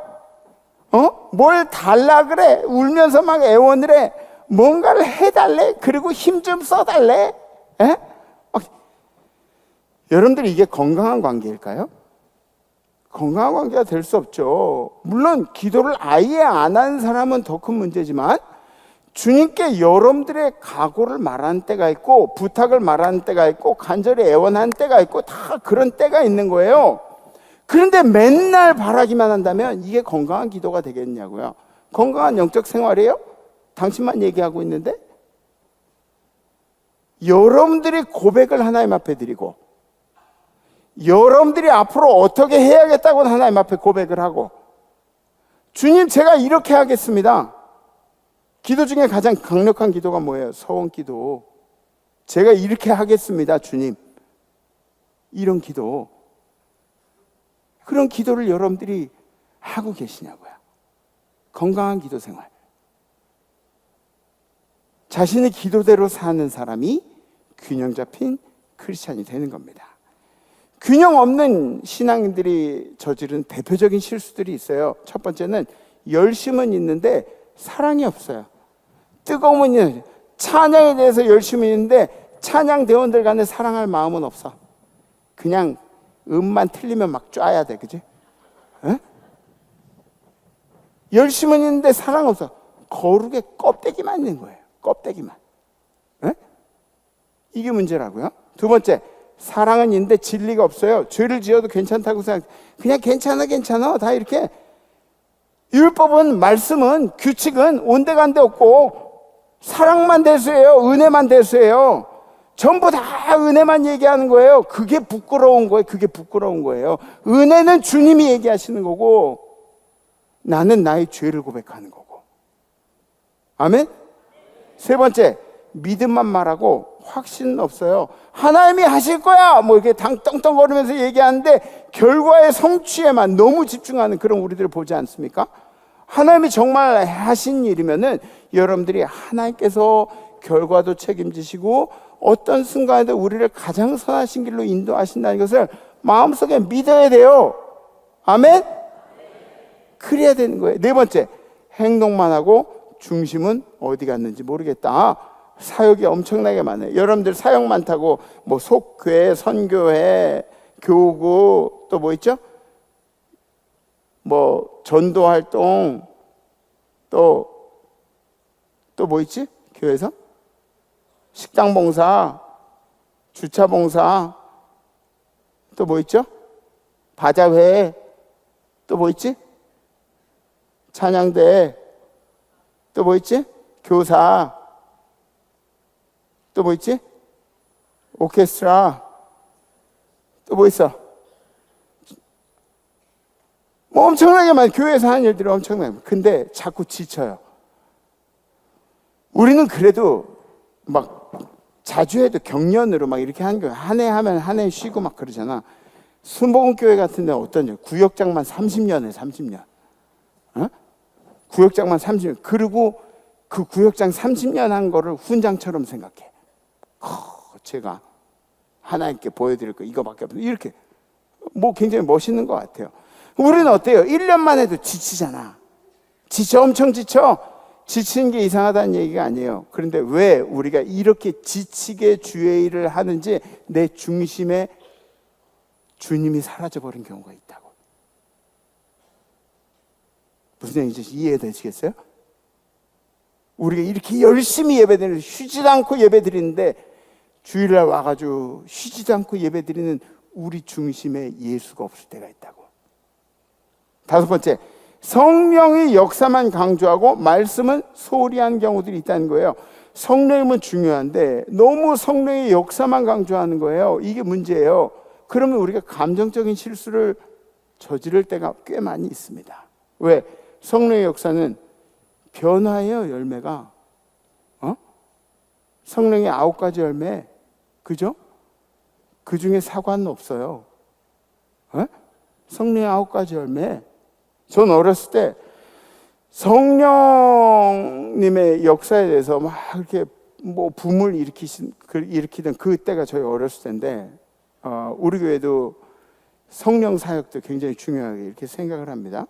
뭘 달라 그래. 울면서 막 애원을 해. 뭔가를 해달래. 그리고 힘 좀 써달래. 여러분들 이게 건강한 관계일까요? 건강한 관계가 될 수 없죠. 물론 기도를 아예 안 하는 사람은 더 큰 문제지만 주님께 여러분들의 각오를 말하는 때가 있고 부탁을 말하는 때가 있고 간절히 애원하는 때가 있고 다 그런 때가 있는 거예요. 그런데 맨날 바라기만 한다면 이게 건강한 기도가 되겠냐고요. 건강한 영적 생활이에요? 당신만 얘기하고 있는데 여러분들이 고백을 하나님 앞에 드리고 여러분들이 앞으로 어떻게 해야겠다고 하나님 앞에 고백을 하고 주님 제가 이렇게 하겠습니다. 기도 중에 가장 강력한 기도가 뭐예요? 서원 기도. 제가 이렇게 하겠습니다, 주님. 이런 기도. 그런 기도를 여러분들이 하고 계시냐고요. 건강한 기도 생활. 자신의 기도대로 사는 사람이 균형 잡힌 크리스찬이 되는 겁니다. 균형 없는 신앙인들이 저지른 대표적인 실수들이 있어요. 첫 번째는 열심은 있는데 사랑이 없어요. 뜨거움은 있는데 찬양에 대해서 열심히 있는데 찬양 대원들 간에 사랑할 마음은 없어. 그냥 음만 틀리면 막 쫙야 돼. 그지? 열심은 있는데 사랑 없어. 거룩의 껍데기만 있는 거예요. 껍데기만. 이게 문제라고요. 두 번째, 사랑은 있는데 진리가 없어요. 죄를 지어도 괜찮다고 생각. 그냥 괜찮아 다 이렇게 율법은, 말씀은, 규칙은 온데간데 없고 사랑만 대수해요. 은혜만 대수해요. 전부 다 은혜만 얘기하는 거예요. 그게 부끄러운 거예요. 그게 부끄러운 거예요. 은혜는 주님이 얘기하시는 거고 나는 나의 죄를 고백하는 거고. 아멘? 세 번째, 믿음만 말하고 확신은 없어요. 하나님이 하실 거야 뭐 이렇게 떵떵거리면서 얘기하는데 결과의 성취에만 너무 집중하는 그런 우리들을 보지 않습니까? 하나님이 정말 하신 일이면은 여러분들이 하나님께서 결과도 책임지시고 어떤 순간에도 우리를 가장 선하신 길로 인도하신다는 것을 마음속에 믿어야 돼요. 아멘? 그래야 되는 거예요. 네 번째, 행동만 하고 중심은 어디 갔는지 모르겠다. 사역이 엄청나게 많아요. 여러분들 사역 많다고 뭐 속회, 선교회, 교구, 또 뭐 있죠? 뭐 전도 활동, 또 뭐 있지? 교회에서? 식당 봉사, 주차 봉사, 또 뭐 있죠? 바자회, 또 뭐 있지? 찬양대, 또 뭐 있지? 교사, 또 뭐 있지? 오케스트라, 또 뭐 있어? 뭐 엄청나게 많아요. 교회에서 하는 일들이 엄청나게 많아요. 근데 자꾸 지쳐요. 우리는 그래도 막 자주 해도 경련으로 막 이렇게 하는 거예요. 한 해 하면 한 해 쉬고 막 그러잖아. 순복음교회 같은 데는 어떤지 구역장만 30년에 30년. 어? 구역장만 30년. 그리고 그 구역장 30년 한 거를 훈장처럼 생각해. 제가 하나님께 보여드릴 거 이거밖에 없어요. 이렇게 뭐 굉장히 멋있는 것 같아요. 우리는 어때요? 1년만 해도 지치잖아. 엄청 지쳐. 지치는 게 이상하다는 얘기가 아니에요. 그런데 왜 우리가 이렇게 지치게 주의 일을 하는지 내 중심에 주님이 사라져버린 경우가 있다고. 무슨 얘기인지 이해되시겠어요? 우리가 이렇게 열심히 예배드리는, 쉬지도 않고 예배드리는데 주일날 와가지고 쉬지도 않고 예배드리는 우리 중심에 예수가 없을 때가 있다고. 다섯 번째, 성령의 역사만 강조하고 말씀은 소홀히 하는 경우들이 있다는 거예요. 성령이면 중요한데 너무 성령의 역사만 강조하는 거예요. 이게 문제예요. 그러면 우리가 감정적인 실수를 저지를 때가 꽤 많이 있습니다. 왜? 성령의 역사는 변화예요, 열매가. 성령의 9가지 열매, 그죠? 그 중에 사과는 없어요. 성령의 9가지 열매. 전 어렸을 때 성령님의 역사에 대해서 막 이렇게 뭐 붐을 일으키던 그때가 저희 어렸을 때인데, 우리 교회도 성령 사역도 굉장히 중요하게 이렇게 생각을 합니다.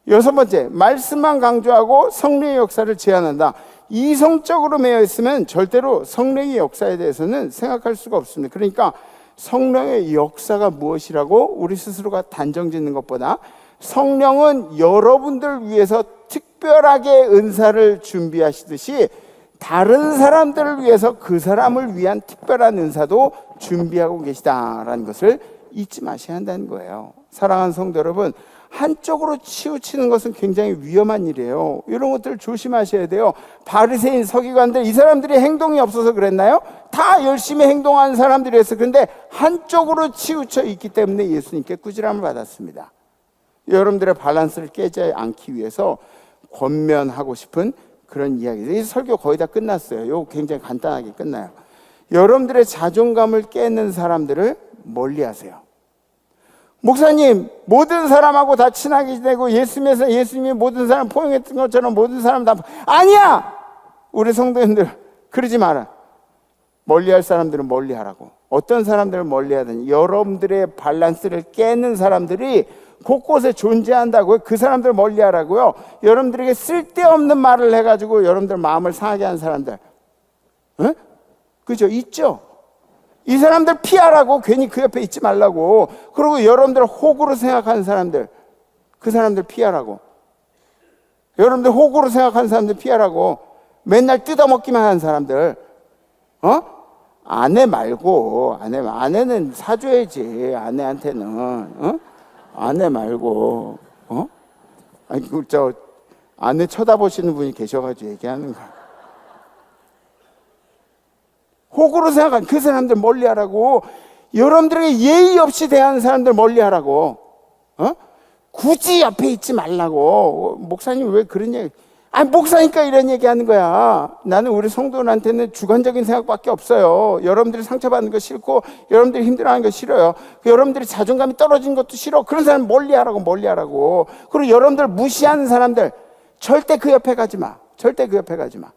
여섯 번째, 말씀만 강조하고 성령의 역사를 제한한다. 이성적으로 매여 있으면 절대로 성령의 역사에 대해서는 생각할 수가 없습니다. 그러니까 성령의 역사가 무엇이라고 우리 스스로가 단정 짓는 것보다 성령은 여러분들 위해서 특별하게 은사를 준비하시듯이 다른 사람들을 위해서 그 사람을 위한 특별한 은사도 준비하고 계시다라는 것을 잊지 마셔야 한다는 거예요. 사랑하는 성도 여러분, 한쪽으로 치우치는 것은 굉장히 위험한 일이에요. 이런 것들을 조심하셔야 돼요. 바리새인, 서기관들, 이 사람들이 행동이 없어서 그랬나요? 다 열심히 행동하는 사람들이었어요. 그런데 한쪽으로 치우쳐 있기 때문에 예수님께 꾸지람을 받았습니다. 여러분들의 밸런스를 깨지 않기 위해서 권면하고 싶은 그런 이야기들. 이 설교 거의 다 끝났어요. 이거 굉장히 간단하게 끝나요. 여러분들의 자존감을 깨는 사람들을 멀리하세요. 목사님, 모든 사람하고 다 친하게 지내고 예수님이 모든 사람 포용했던 것처럼 모든 사람 다 아니야! 우리 성도님들 그러지 마라. 멀리할 사람들은 멀리하라고. 어떤 사람들을 멀리하든지 여러분들의 밸런스를 깨는 사람들이 곳곳에 존재한다고요. 그 사람들 멀리하라고요. 여러분들에게 쓸데없는 말을 해가지고 여러분들 마음을 상하게 하는 사람들, 그죠? 있죠? 이 사람들 피하라고. 괜히 그 옆에 있지 말라고. 그리고 여러분들 호구로 생각하는 사람들, 그 사람들 피하라고. 여러분들 호구로 생각하는 사람들 피하라고. 맨날 뜯어먹기만 하는 사람들, 아내 말고, 아내는 사줘야지. 아내한테는, 아내 말고, 아니, 저 안에 쳐다보시는 분이 계셔가지고 얘기하는 거야. 호구로 생각한 그 사람들 멀리하라고. 여러분들에게 예의 없이 대하는 사람들 멀리하라고. 굳이 옆에 있지 말라고. 목사님 왜 그런 얘기? 목사니까 이런 얘기하는 거야. 나는 우리 성도들한테는 주관적인 생각밖에 없어요. 여러분들이 상처받는 거 싫고, 여러분들이 힘들어하는 거 싫어요. 여러분들이 자존감이 떨어진 것도 싫어. 그런 사람 멀리하라고. 그리고 여러분들 무시하는 사람들 절대 그 옆에 가지 마. 절대 그 옆에 가지 마.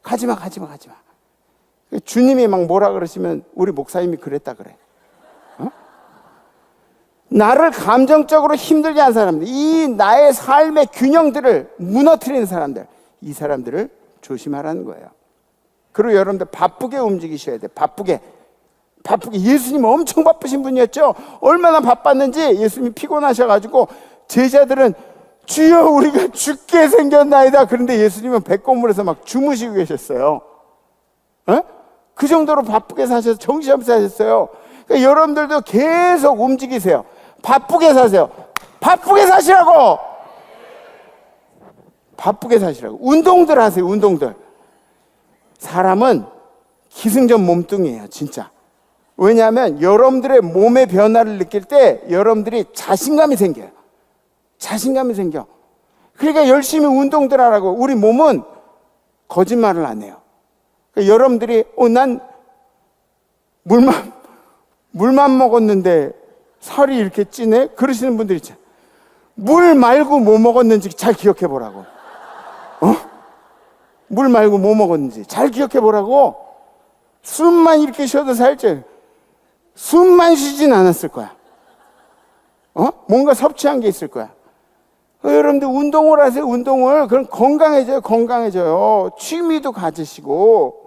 가지 마. 주님이 막 뭐라 그러시면 우리 목사님이 그랬다 그래. 나를 감정적으로 힘들게 한 사람들, 이 나의 삶의 균형들을 무너뜨리는 사람들, 이 사람들을 조심하라는 거예요. 그리고 여러분들 바쁘게 움직이셔야 돼요. 바쁘게. 예수님 엄청 바쁘신 분이었죠. 얼마나 바빴는지 예수님이 피곤하셔가지고 제자들은 주여 우리가 죽게 생겼나이다. 그런데 예수님은 백고물에서 막 주무시고 계셨어요. 그 정도로 바쁘게 사셔서 정신없이 사셨어요. 그러니까 여러분들도 계속 움직이세요. 바쁘게 사세요. 바쁘게 사시라고. 운동들 하세요. 운동들. 사람은 기승전 몸뚱이에요. 진짜. 왜냐하면 여러분들의 몸의 변화를 느낄 때 여러분들이 자신감이 생겨. 그러니까 열심히 운동들 하라고. 우리 몸은 거짓말을 안 해요. 그러니까 여러분들이 난 물만 먹었는데 살이 이렇게 찌네? 그러시는 분들 있잖아요. 물 말고 뭐 먹었는지 잘 기억해 보라고. 물 말고 뭐 먹었는지 잘 기억해 보라고. 숨만 이렇게 쉬어도 살쪄요. 숨만 쉬진 않았을 거야. 뭔가 섭취한 게 있을 거야. 여러분들 운동을 하세요. 운동을. 그럼 건강해져요. 취미도 가지시고.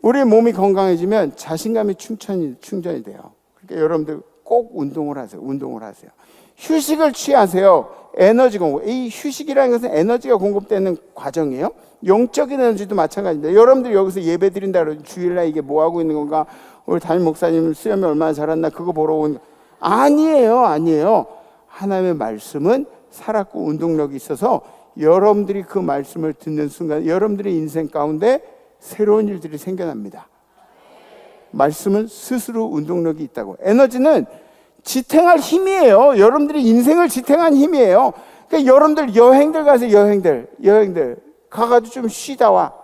우리 몸이 건강해지면 자신감이 충전이 돼요. 그러니까 여러분들 꼭 운동을 하세요. 휴식을 취하세요. 에너지 공급. 이 휴식이라는 것은 에너지가 공급되는 과정이에요. 영적인 에너지도 마찬가지입니다. 여러분들 여기서 예배 드린다 그러죠. 주일날 이게 뭐 하고 있는 건가? 우리 담임 목사님 수염이 얼마나 자랐나 그거 보러 온 아니에요. 하나님의 말씀은 살았고 운동력이 있어서 여러분들이 그 말씀을 듣는 순간 여러분들의 인생 가운데 새로운 일들이 생겨납니다. 말씀은 스스로 운동력이 있다고. 에너지는 지탱할 힘이에요. 여러분들이 인생을 지탱한 힘이에요. 그러니까 여러분들 여행들 가세요. 여행들 가가지고 좀 쉬다 와.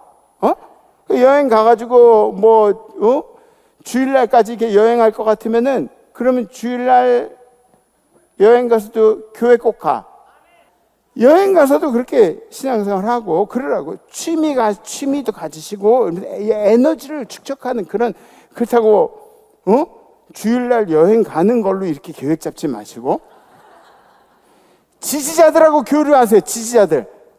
여행 가가지고 주일날까지 이렇게 여행할 것 같으면은 그러면 주일날 여행 가서도 교회 꼭 가. 여행 가서도 그렇게 신앙생활 하고 그러라고. 취미도 가지시고 에너지를 축적하는 그렇다고 주일날 여행 가는 걸로 이렇게 계획 잡지 마시고 지지자들하고 교류하세요.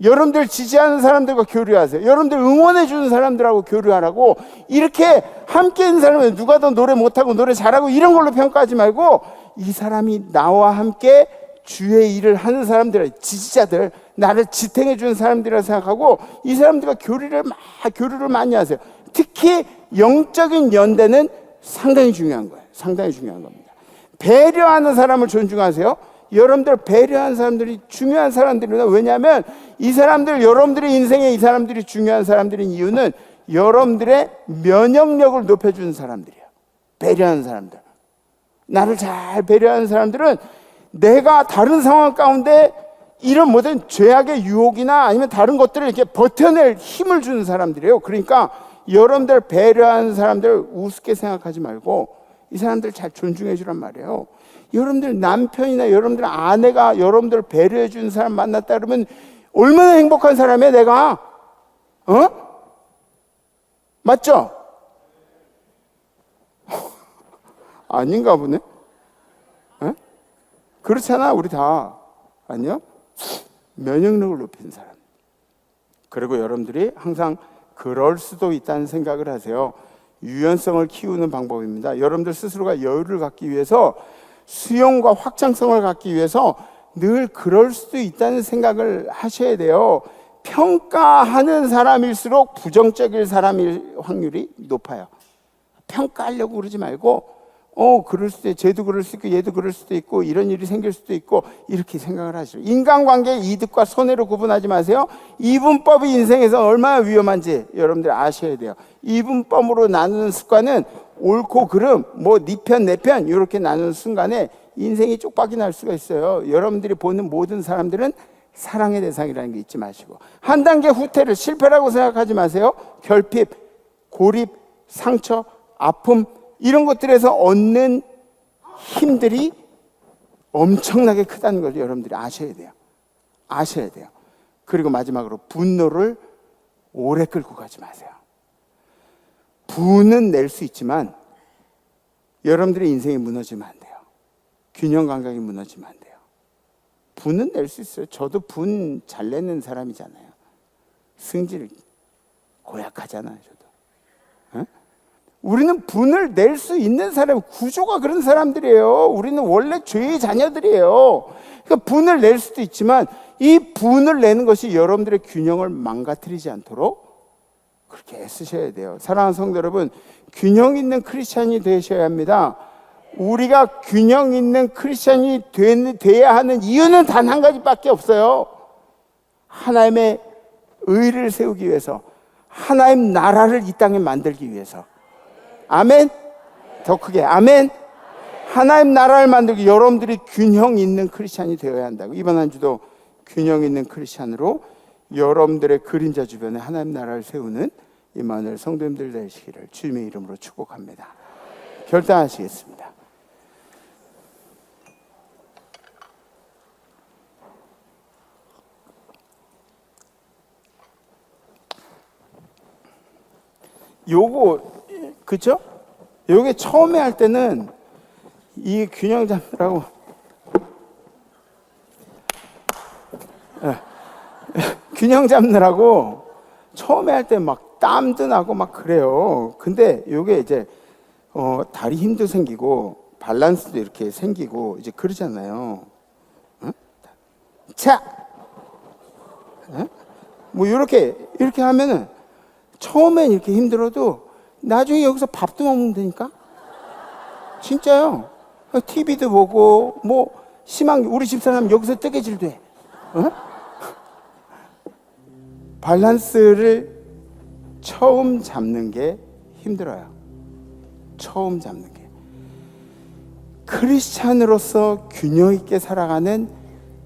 여러분들 지지하는 사람들과 교류하세요. 여러분들 응원해 주는 사람들하고 교류하라고. 이렇게 함께 있는 사람은 누가 더 노래 못하고 노래 잘하고 이런 걸로 평가하지 말고 이 사람이 나와 함께 주의 일을 하는 사람들, 지지자들, 나를 지탱해 주는 사람들이라 생각하고 이 사람들과 교류를 많이 하세요. 특히 영적인 연대는 상당히 중요한 겁니다. 배려하는 사람을 존중하세요. 여러분들 배려하는 사람들이 중요한 사람들입니다. 왜냐하면 이 사람들, 여러분들의 인생에 이 사람들이 중요한 사람들인 이유는 여러분들의 면역력을 높여주는 사람들이에요. 배려하는 사람들. 나를 잘 배려하는 사람들은 내가 다른 상황 가운데 이런 모든 죄악의 유혹이나 아니면 다른 것들을 이렇게 버텨낼 힘을 주는 사람들이에요. 그러니까 여러분들 배려하는 사람들 우습게 생각하지 말고 이 사람들 잘 존중해 주란 말이에요. 여러분들 남편이나 여러분들 아내가 여러분들 배려해 주는 사람 만났다 그러면 얼마나 행복한 사람이야 내가. 맞죠? 아닌가 보네. 그렇잖아 우리 다. 아니요? 면역력을 높이는 사람. 그리고 여러분들이 항상 그럴 수도 있다는 생각을 하세요. 유연성을 키우는 방법입니다. 여러분들 스스로가 여유를 갖기 위해서 수용과 확장성을 갖기 위해서 늘 그럴 수도 있다는 생각을 하셔야 돼요. 평가하는 사람일수록 부정적인 사람일 확률이 높아요. 평가하려고 그러지 말고 그럴 수도 있고, 쟤도 그럴 수 있고, 얘도 그럴 수도 있고, 이런 일이 생길 수도 있고, 이렇게 생각을 하시죠. 인간관계의 이득과 손해로 구분하지 마세요. 이분법이 인생에서 얼마나 위험한지 여러분들 아셔야 돼요. 이분법으로 나누는 습관은 옳고 그름, 네 편, 내 편, 이렇게 나누는 순간에 인생이 쪽박이 날 수가 있어요. 여러분들이 보는 모든 사람들은 사랑의 대상이라는 게 잊지 마시고, 한 단계 후퇴를 실패라고 생각하지 마세요. 결핍, 고립, 상처, 아픔, 이런 것들에서 얻는 힘들이 엄청나게 크다는 걸 여러분들이 아셔야 돼요. 아셔야 돼요. 그리고 마지막으로 분노를 오래 끌고 가지 마세요. 분은 낼 수 있지만 여러분들의 인생이 무너지면 안 돼요. 균형 감각이 무너지면 안 돼요. 분은 낼 수 있어요. 저도 분 잘 내는 사람이잖아요. 승질 고약하잖아요, 저도. 에? 우리는 분을 낼 수 있는 사람, 구조가 그런 사람들이에요. 우리는 원래 죄의 자녀들이에요. 그러니까 분을 낼 수도 있지만 이 분을 내는 것이 여러분들의 균형을 망가뜨리지 않도록 그렇게 애쓰셔야 돼요. 사랑하는 성도 여러분, 균형 있는 크리스찬이 되셔야 합니다. 우리가 균형 있는 크리스찬이 돼야 하는 이유는 단 한 가지밖에 없어요. 하나님의 의를 세우기 위해서, 하나님 나라를 이 땅에 만들기 위해서. 아멘? 더 크게 아멘? 하나님 나라를 만들기, 여러분들이 균형 있는 크리스찬이 되어야 한다고. 이번 한 주도 균형 있는 크리스찬으로 여러분들의 그림자 주변에 하나님 나라를 세우는 이만을 성도님들 되시기를 주님의 이름으로 축복합니다. 결단하시겠습니다. 요거, 그죠? 요게 처음에 할 때는 이 균형 잡느라고 균형 잡느라고 처음에 할 때 막 땀도 나고 막 그래요. 근데 요게 이제 다리 힘도 생기고 밸런스도 이렇게 생기고 이제 그러잖아요. 어? 자, 뭐 이렇게 하면은 처음엔 이렇게 힘들어도 나중에 여기서 밥도 먹으면 되니까. 진짜요. TV도 보고 뭐 심한 우리 집사람 여기서 뜨개질도 해. 밸런스를 처음 잡는 게 힘들어요. 처음 잡는 게. 크리스찬으로서 균형 있게 살아가는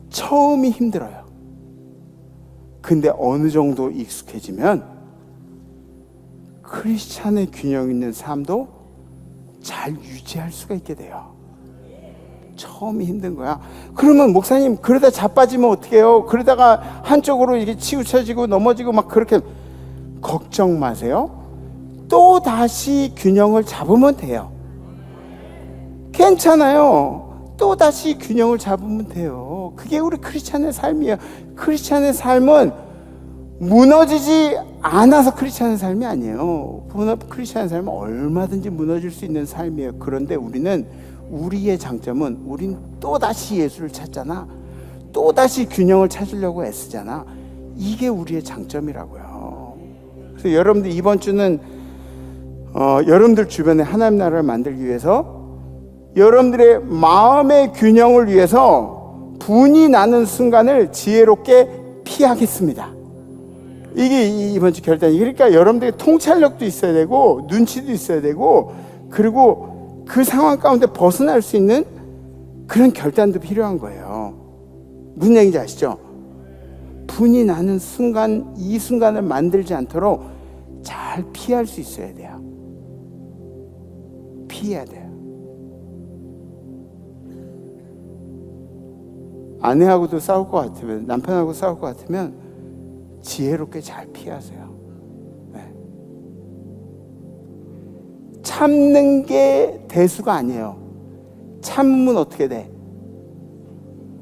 처음이 힘들어요. 근데 어느 정도 익숙해지면 크리스찬의 균형 있는 삶도 잘 유지할 수가 있게 돼요. 처음이 힘든 거야. 그러면 목사님, 그러다 자빠지면 어떡해요? 그러다가 한쪽으로 이게 치우쳐지고 넘어지고 막 그렇게 걱정 마세요. 또 다시 균형을 잡으면 돼요. 괜찮아요. 또 다시 균형을 잡으면 돼요. 그게 우리 크리스찬의 삶이에요. 크리스찬의 삶은 무너지지 않아서 크리스찬의 삶이 아니에요. 크리스찬의 삶은 얼마든지 무너질 수 있는 삶이에요. 그런데 우리의 장점은 우린 또다시 예수를 찾잖아. 또다시 균형을 찾으려고 애쓰잖아. 이게 우리의 장점이라고요. 그래서 여러분들 이번 주는 여러분들 주변에 하나님 나라를 만들기 위해서 여러분들의 마음의 균형을 위해서 분이 나는 순간을 지혜롭게 피하겠습니다. 이게 이번 주 결단이. 그러니까 여러분들의 통찰력도 있어야 되고 눈치도 있어야 되고, 그리고 그 상황 가운데 벗어날 수 있는 그런 결단도 필요한 거예요. 무슨 얘기인지 아시죠? 분이 나는 순간, 이 순간을 만들지 않도록 잘 피할 수 있어야 돼요. 피해야 돼요. 아내하고도 싸울 것 같으면, 남편하고 싸울 것 같으면 지혜롭게 잘 피하세요. 네. 참는 게 대수가 아니에요. 참으면 어떻게 돼?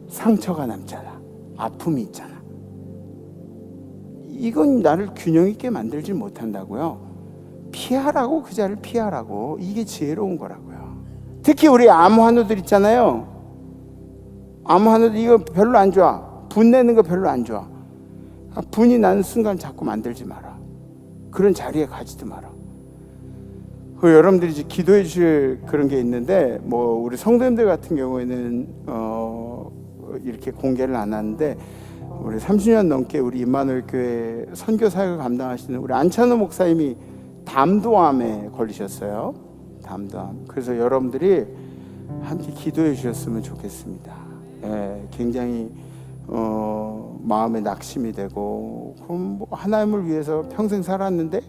상처가 남잖아. 아픔이 있잖아. 이건 나를 균형 있게 만들지 못한다고요. 피하라고, 그 자를 피하라고. 이게 지혜로운 거라고요. 특히 우리 암 환우들 있잖아요. 암 환우들 이거 별로 안 좋아. 분 내는 거 별로 안 좋아. 분이 나는 순간 자꾸 만들지 마라. 그런 자리에 가지도 마라. 여러분들이 이제 기도해 주실 그런 게 있는데, 뭐 우리 성도님들 같은 경우에는 이렇게 공개를 안 하는데, 우리 30년 넘게 우리 임마누엘 교회 선교 사역을 감당하시는 우리 안찬호 목사님이 담도암에 걸리셨어요. 담도암. 그래서 여러분들이 함께 기도해 주셨으면 좋겠습니다. 굉장히 마음에 낙심이 되고, 그럼 뭐 하나님을 위해서 평생 살았는데,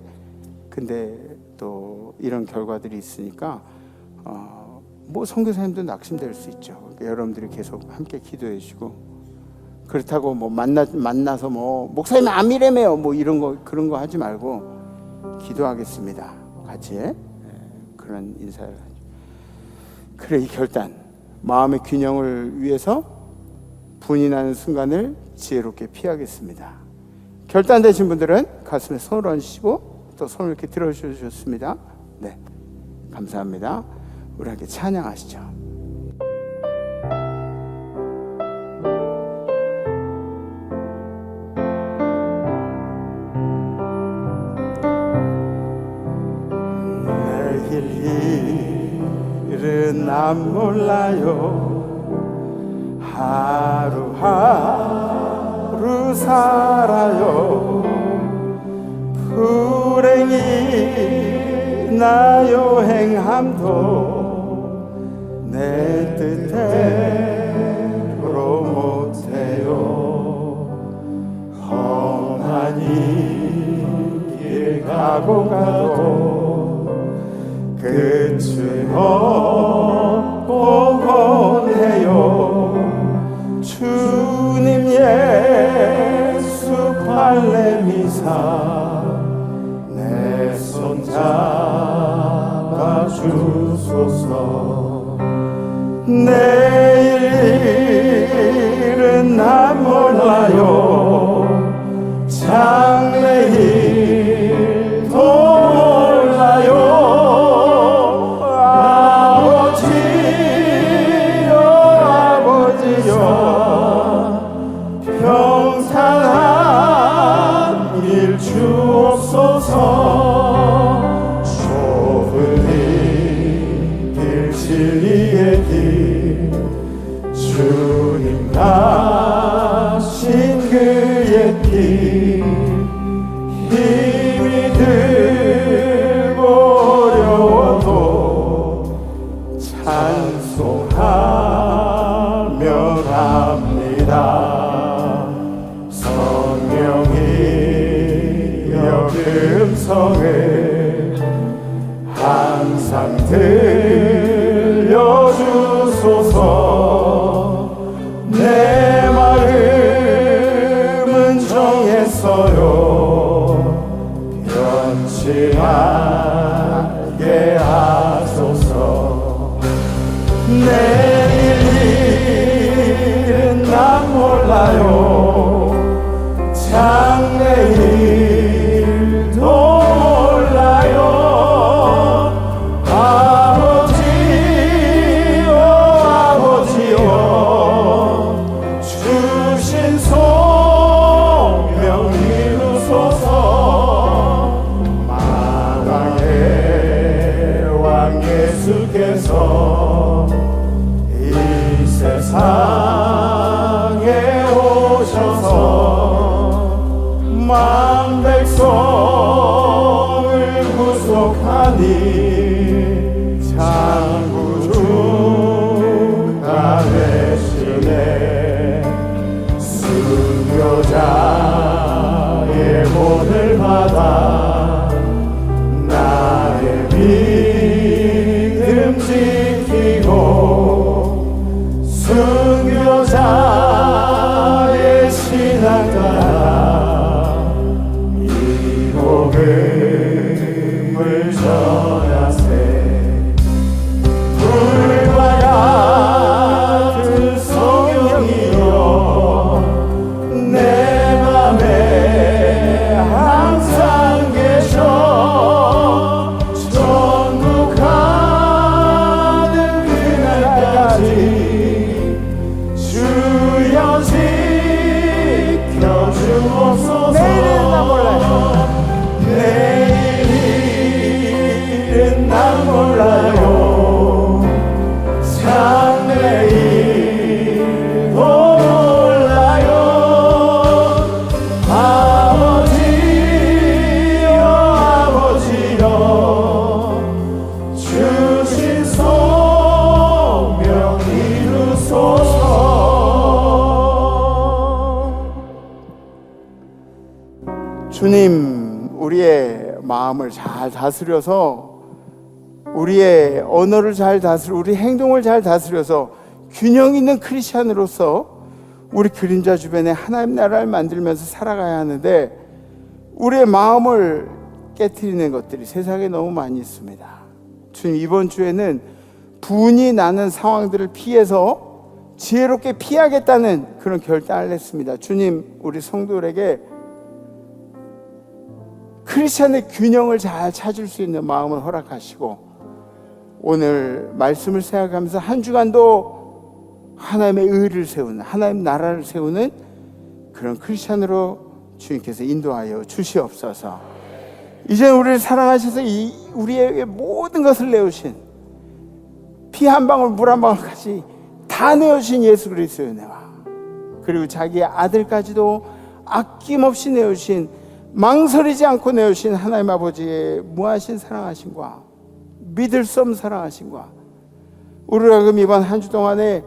근데 또 이런 결과들이 있으니까 뭐 선교사님도 낙심될 수 있죠. 그러니까 여러분들이 계속 함께 기도해 주시고, 그렇다고 뭐 만나서 뭐 목사님 암이래매요 뭐 이런 거 그런 거 하지 말고 기도하겠습니다. 같이 그런 인사를 하죠. 그래, 이 결단, 마음의 균형을 위해서 분이 나는 순간을 지혜롭게 피하겠습니다. 결단되신 분들은 가슴에 손을 얹으시고 또 손을 이렇게 들어주셨습니다. 네, 감사합니다. 우리 함께 찬양하시죠. 내일 일은 난 몰라요. 하루하루 살아요. 불행이 나요 행함도 내 뜻대로 못해요. 험한 길 가고 끝은 없고 해요. 주님 예수 발레미사 내 손 잡아 주소서. 내일은 난 몰라요. 장래일도 몰라요. 아버지여 평탄한 길 주옵소서. 좁은 길 진리의 길 주님 가신 그의 길 힘이 들고 어려워도 찬송하며 갑니다. 성령이 음성을 항상 들려주소서. 내 마음은 정했어요. 변치 말게 하소서. 내일은 난 몰라요. 장래일도 몰라요. 아버지요 주신 소명 이루소서. 만왕의 왕 예수께서 이 세상에 오셔서 만 백성을 구속하니 장구주가 되시네. 순교자의 본을 받아 나의 믿음 지키고 순교자의 신앙 따라 이 복음을 전하세. 불과 같은 성령이여 내 맘에 항상 계셔. 천국 가는 그날까지 주여 지켜주옵소서. 내일은 나 몰라요. 내일은 난 몰라요. 장래일도 몰라요. 아버지여 아버지여 주신 소명 이루소서. 주님, 우리의 마음을 잘 다스려서, 우리의 언어를 잘 다스려, 우리 행동을 잘 다스려서 균형 있는 크리스찬으로서 우리 그림자 주변에 하나님 나라를 만들면서 살아가야 하는데, 우리의 마음을 깨트리는 것들이 세상에 너무 많이 있습니다. 주님, 이번 주에는 분이 나는 상황들을 피해서 지혜롭게 피하겠다는 그런 결단을 했습니다. 주님, 우리 성도들에게 크리스찬의 균형을 잘 찾을 수 있는 마음을 허락하시고, 오늘 말씀을 생각하면서 한 주간도 하나님의 의를 세우는, 하나님 나라를 세우는 그런 크리스찬으로 주님께서 인도하여 주시옵소서. 이제 우리를 사랑하셔서 우리에게 모든 것을 내오신, 피 한 방울 물 한 방울까지 다 내오신 예수 그리스도의 은혜와, 그리고 자기의 아들까지도 아낌없이 내오신, 망설이지 않고 내오신 하나님 아버지의 무하신 사랑하심과 믿을 수 없는 사랑하심과, 우리가 그럼 이번 한 주 동안에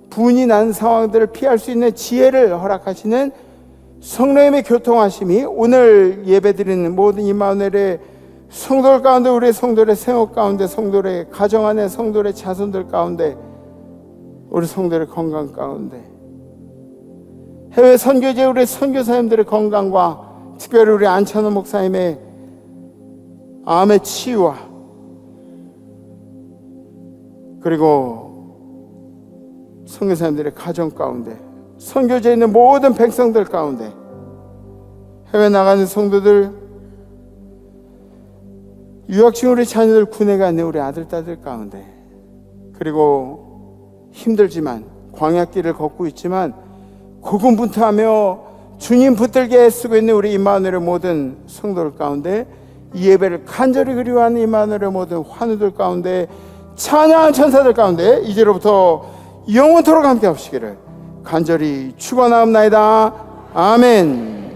분이 난 상황들을 피할 수 있는 지혜를 허락하시는 성령님의 교통하심이 오늘 예배드리는 모든 임마누엘의 성도들 가운데, 우리 성도들의 생업 가운데, 성도들의 가정 안에, 성도들의 자손들 가운데, 우리 성도들의 건강 가운데, 해외 선교제 우리 선교사님들의 건강과, 특별히 우리 안찬호 목사님의 암의 치유와, 그리고 선교사님들의 가정 가운데, 선교제에 있는 모든 백성들 가운데, 해외 나가는 성도들, 유학중 우리 자녀들, 군에 가는 우리 아들 딸들 가운데, 그리고 힘들지만 광야길을 걷고 있지만 고군분투하며 주님 붙들게 애쓰고 있는 우리 임마누엘의 모든 성도들 가운데, 이 예배를 간절히 그리워하는 임마누엘의 모든 환우들 가운데, 찬양하는 천사들 가운데 이제로부터 영원토록 함께 하시기를 간절히 축원하옵나이다. 아멘.